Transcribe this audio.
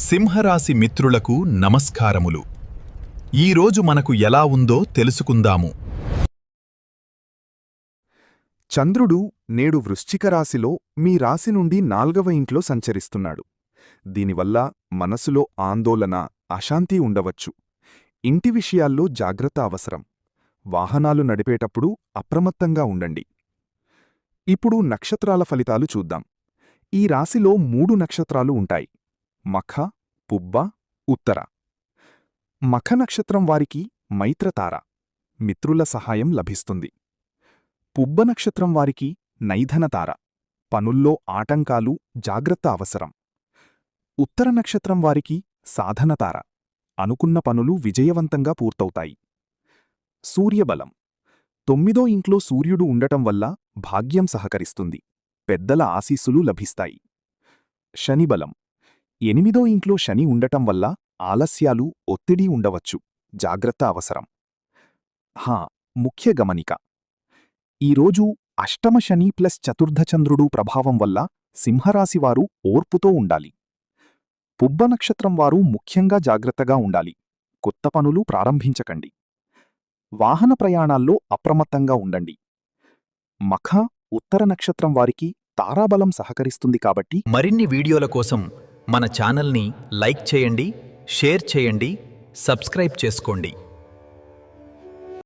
సింహరాశి మిత్రులకు నమస్కారములు. ఈరోజు మనకు ఎలా ఉందో తెలుసుకుందాము. చంద్రుడు నేడు వృశ్చిక రాశిలో మీ రాశి నుండి 4వ ఇంట్లో సంచరిస్తున్నాడు. దీనివల్ల మనసులో ఆందోళన, అశాంతి ఉండవచ్చు. ఇంటి విషయాల్లో జాగ్రత్త అవసరం. వాహనాలు నడిపేటప్పుడు అప్రమత్తంగా ఉండండి. ఇప్పుడు నక్షత్రాల ఫలితాలు చూద్దాం. ఈ రాశిలో 3 నక్షత్రాలు ఉంటాయి: మఖ, పుబ్బ, ఉత్తర. మఖ నక్షత్రం వారికి మైత్రతార, మిత్రుల సహాయం లభిస్తుంది. పుబ్బ నక్షత్రం వారికి నైధనతార, పనుల్లో ఆటంకాలు, జాగ్రత్త అవసరం. ఉత్తర నక్షత్రం వారికి సాధనతార, అనుకున్న పనులు విజయవంతంగా పూర్తవుతాయి. సూర్యబలం: 9వ ఇంట్లో సూర్యుడు ఉండటం వల్ల భాగ్యం సహకరిస్తుంది, పెద్దల ఆశీస్సులు లభిస్తాయి. శనిబలం: 8వ ఇంట్లో శని ఉండటం వల్ల ఆలస్యాలు, ఒత్తిడి ఉండవచ్చు, జాగ్రత్త అవసరం. ముఖ్య గమనిక: ఈరోజు అష్టమ శని ప్లస్ చతుర్థచంద్రుడు ప్రభావం వల్ల సింహరాశివారు ఓర్పుతో ఉండాలి. పుబ్బ నక్షత్రం వారు ముఖ్యంగా జాగ్రత్తగా ఉండాలి. కొత్త పనులు ప్రారంభించకండి. వాహన ప్రయాణాల్లో అప్రమత్తంగా ఉండండి. మఖ, ఉత్తర నక్షత్రం వారికి తారాబలం సహకరిస్తుంది కాబట్టి మరిన్ని వీడియోల కోసం మన ఛానల్ని లైక్ చేయండి, షేర్ చేయండి, సబ్స్క్రైబ్ చేసుకోండి.